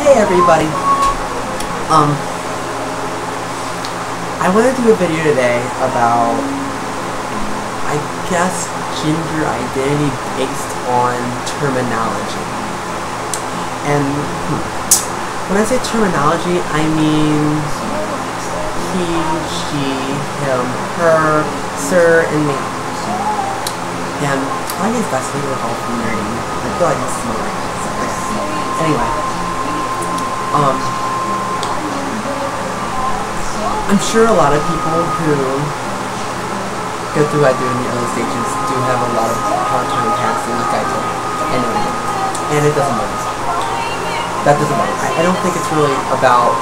Hey everybody. I want to do a video today about, I guess, gender identity based on terminology. And when I say terminology, I mean he, she, him, her, sir, and me. And I guess that's what we're all from nerdy. I feel like this is my right. Anyway, I'm sure a lot of people who go through what I do in the early stages do have a lot of hard time passing like I do. I know you. And it doesn't matter. That doesn't matter. I don't think it's really about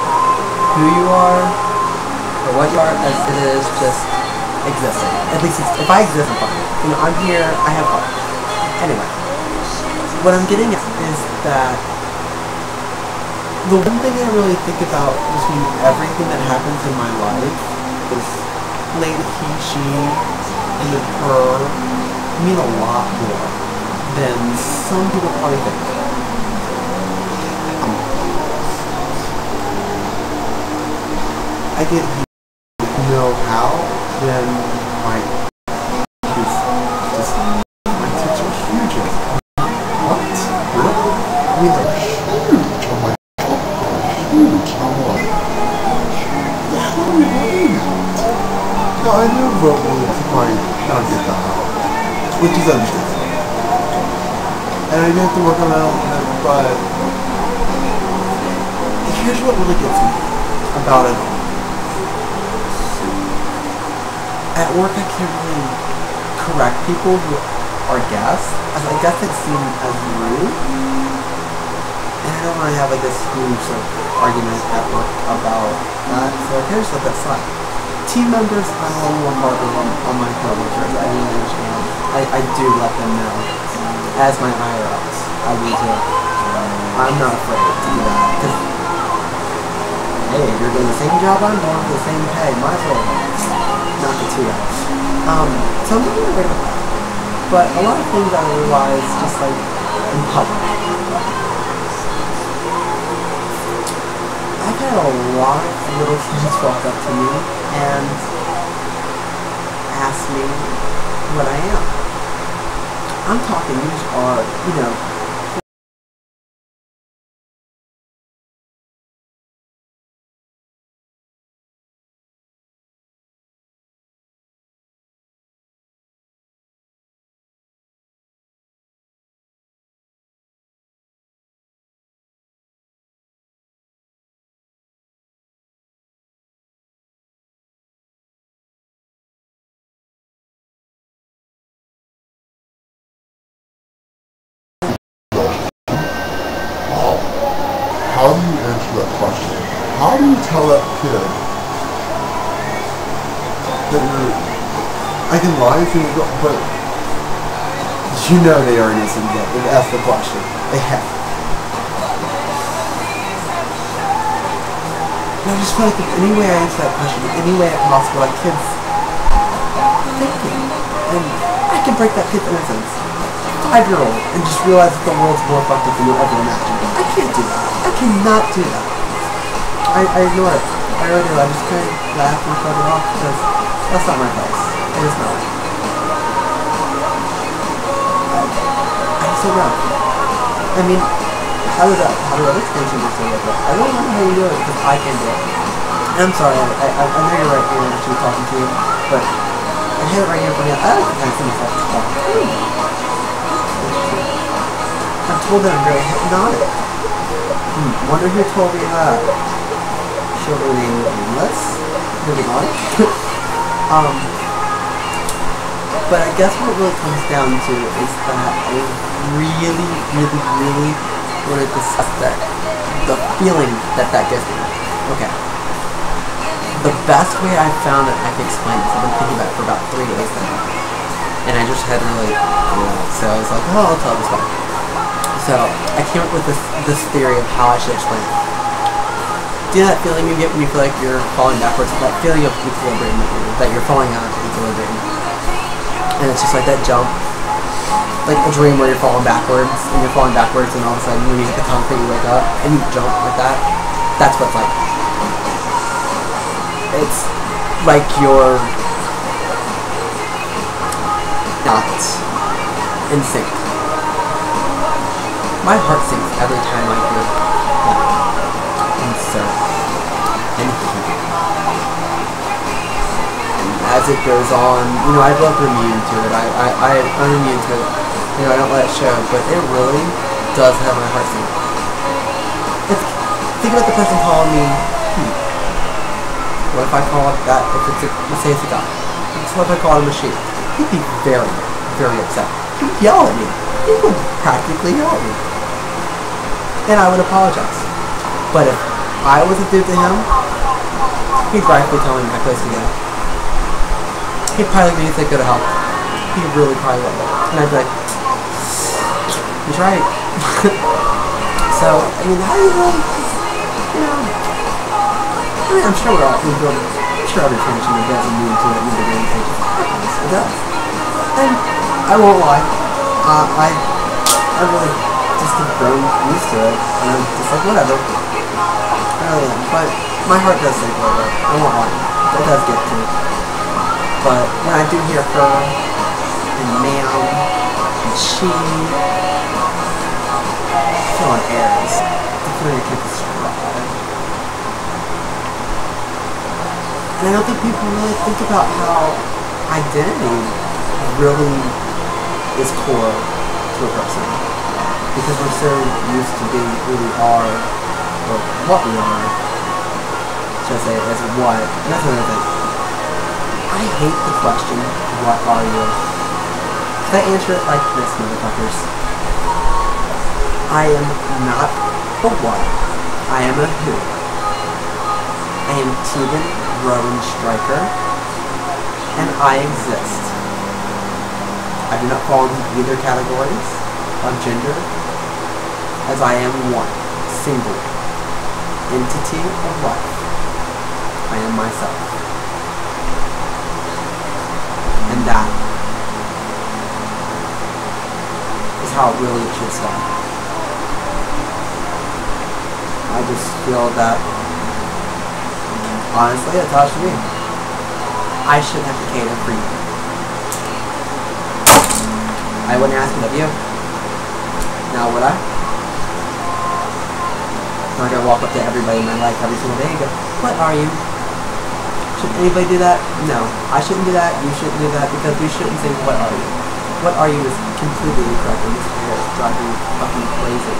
who you are or what you are as it is just existing. At least if I exist, I'm fine. You know, I'm here, I have fun. Anyway, what I'm getting at is that the one thing I really think about between everything that happens in my life is lady, he, she, and then her mean a lot more than some people probably think. I get know how then my tits are huge. What? Really? I mean, they're huge. I'm like, huge. I'm like, how do we believe that? No, I knew verbally it's fine. I don't get that out. Which is understandable. And I do have to work on that a little bit, but here's what really gets me about it all. At work, I can't really correct people who are guests, as I guess they seem as rude. And I don't want to have like this huge sort of argument at work about that, so I kind of just let that slide. Team members, I'm a little more hard on my coworkers. I really understand. I do let them know, as my higher ups. I really do. I'm not afraid to do that, because hey, if you're doing the same job I'm doing for the same pay, might as well knock it 2 hours. So I'm not really worried about that. But a lot of things I realize just like in public. I've had a lot of little kids walk up to me and ask me what I am. I'm talking, these are, you know, how do you answer that question? How do you tell that kid that you're, I can lie if you go, but you know they are innocent yet. They've asked the question. They have. And I just feel like if any way I answer that question, any way possible, like kids thinking, and I can break that kid's innocence. 5-year-old, and just realize that the world's more fucked up than you'll ever imagine. I can't do that. I cannot do that. I ignore it. I really do. I just kind of laugh and cut it off because that's not my place. It is not. I just don't know. I mean, how do other transgenders do it? I don't know how you do it because I can't do it. And I'm sorry. I know you're right here actually talking to you, but I have it right here in front of me. I like to kind of see myself talking. I'm told that I'm very hypnotic. Wonder who told me that. Children nameless. Moving on. But I guess what it really comes down to is that I really want to discuss that. The feeling that gives me. Okay. The best way I've found that I can explain this, I've been thinking about it for about 3 days now. And I just had to really do that. So I was like, oh, I'll tell this one. So I came up with this theory of how I should explain it. Do you know that feeling you get when you feel like you're falling backwards? That feeling of equilibrium, that you're falling out of equilibrium. And it's just like that jump, like a dream where you're falling backwards, and all of a sudden when you hit the concrete you wake up, and you jump like that. That's what it's like. It's like you're not in sync. My heart sinks every time I hear that. Insert. And as it goes on, you know, I love immune to it. I'm immune to it. You know, I don't let it show, but it really does have my heart sink. Think about the person calling me, What if I call it that, let's say it's a guy. So what if I call him a she? He'd be very, very upset. He'd yell at me. He would practically yell at me. And I would apologize. But if I was a dude to him, he'd rightfully tell me my place to go. He'd probably be think go to help. He really probably would. And I'd be like, he's right. So, I mean, how do you know? You know, I mean, I'm sure I'm sure every function has a meaning to it, and the game changes. It does. And I won't lie. I really just have grown used to it, and I'm just like, whatever. I really am. But my heart does sink a little bit. I won't lie. It does get to me. But when I do hear her, and ma'am, and she, feeling airs, definitely take a stride. And I don't think people really think about how identity really is core to a person. Because we're so used to being who we are, or what we are, should I say, as what. And that's another thing. I hate the question, what are you? Can I answer it like this, motherfuckers? I am not a what. I am a who. I am Tegan, Rowan, Stryker, and I exist. I do not fall into either categories of gender, as I am one, single, entity of life. I am myself. And that is how it really should start. I just feel that, honestly, it's how it should be. I shouldn't have to cater for you. I wouldn't ask it of you. Now would I? I'm not gonna walk up to everybody in my life every single day and go, what are you? Should anybody do that? No. I shouldn't do that, you shouldn't do that, because we shouldn't say, what are you? What are you is completely incorrect, and this hair is driving me fucking crazy.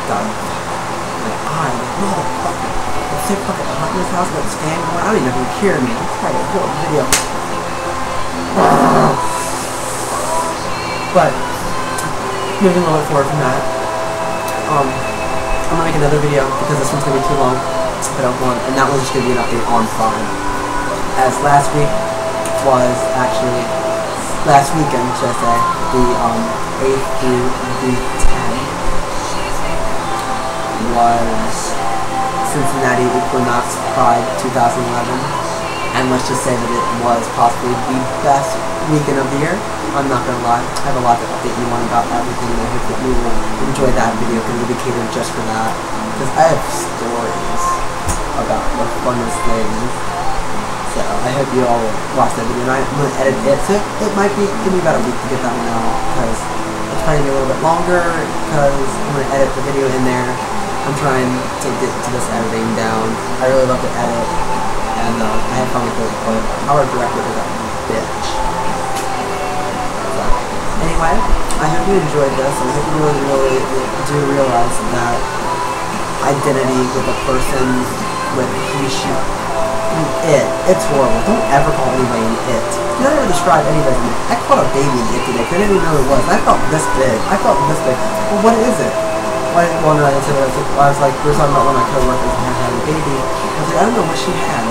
God. Like, motherfucker. It's so fucking hot in this house, but it's fan going. I don't even know if you can hear me. Let's try a whole video. But, moving a little bit forward from that, I'm gonna make another video because this one's gonna be too long. I don't want, and that one's just gonna be an update on Pride. As last week was actually last weekend, should I say, the 8th through the 10th was Cincinnati Equinox Pride 2011. And let's just say that it was possibly the best weekend of the year. I'm not gonna lie, I have a lot to update you on about everything, and I hope that you will enjoy that video because it'll be catered just for that. Because I have stories about the funnest things. So I hope you all watch that video, and I'm gonna edit it. So it might give me about a week to get that one out because it's probably gonna be a little bit longer because I'm gonna edit the video in there. I'm trying to get to this editing down. I really love to edit. And I had fun with it, but our director is a bitch. So, anyway, I hope you enjoyed this. I hope you really do realize that identity with a person, with he, she, it's horrible. Don't ever call anybody an it. Don't ever describe anybody as an it. I called a baby an it today because I didn't even know what it was. And I felt this big. Well, what is it? Well, no, I didn't say what I was like. I was like, we were talking about one of my coworkers and had a baby. I was like, I don't know what she had.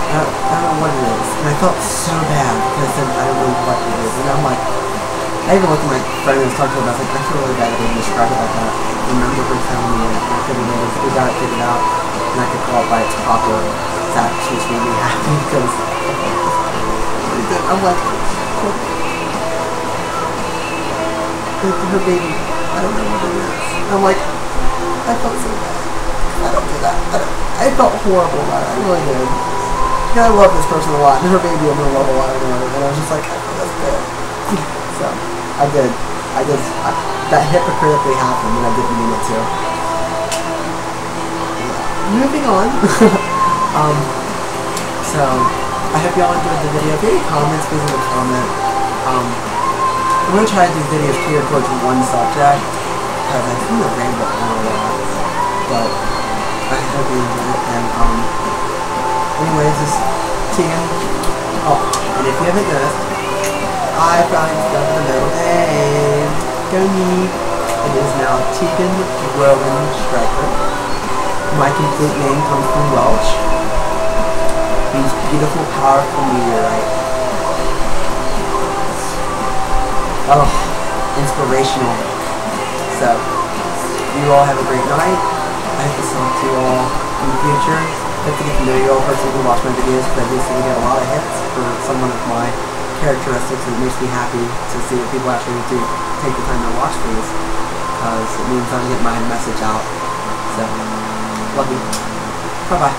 I don't know what it is. And I felt so bad because I said, I don't know what it is. And I'm like, I even looked at my friend and was talking to him. I was like, I feel really bad that I didn't describe it like that. I remember her telling me it. I figured it is. We got it figured out. And I could call it by its proper. That just made me happy because I'm like, her baby, I don't know what it is. I'm like, I felt so bad. I don't do that. I felt horrible about it. I really did. Yeah, I love this person a lot, and her baby I'm gonna love a lot more. And I was just like, I feel that's good. So, I did. That hypocritically happened, and I didn't mean it to. Yeah. Moving on. So, I hope y'all enjoyed the video. If you have any comments, please leave a comment. I'm going to try to do videos geared towards one subject, because I think I ramble on a lot, but I hope you enjoyed it, and anyways, this is Tegan. Oh, and if you haven't noticed, I found stuff in the middle name. Go me. It is now Tegan Rowan Stryker. My complete name comes from Welsh. Means beautiful, powerful meteorite. Oh, inspirational. So, you all have a great night. I hope to talk to you all in the future. I hope to get to know you all personally who watch my videos, because I basically get a lot of hits for someone of my characteristics, and it makes me happy to see that people actually do take the time to watch these, because it means I'm getting my message out. So, love you. Bye-bye.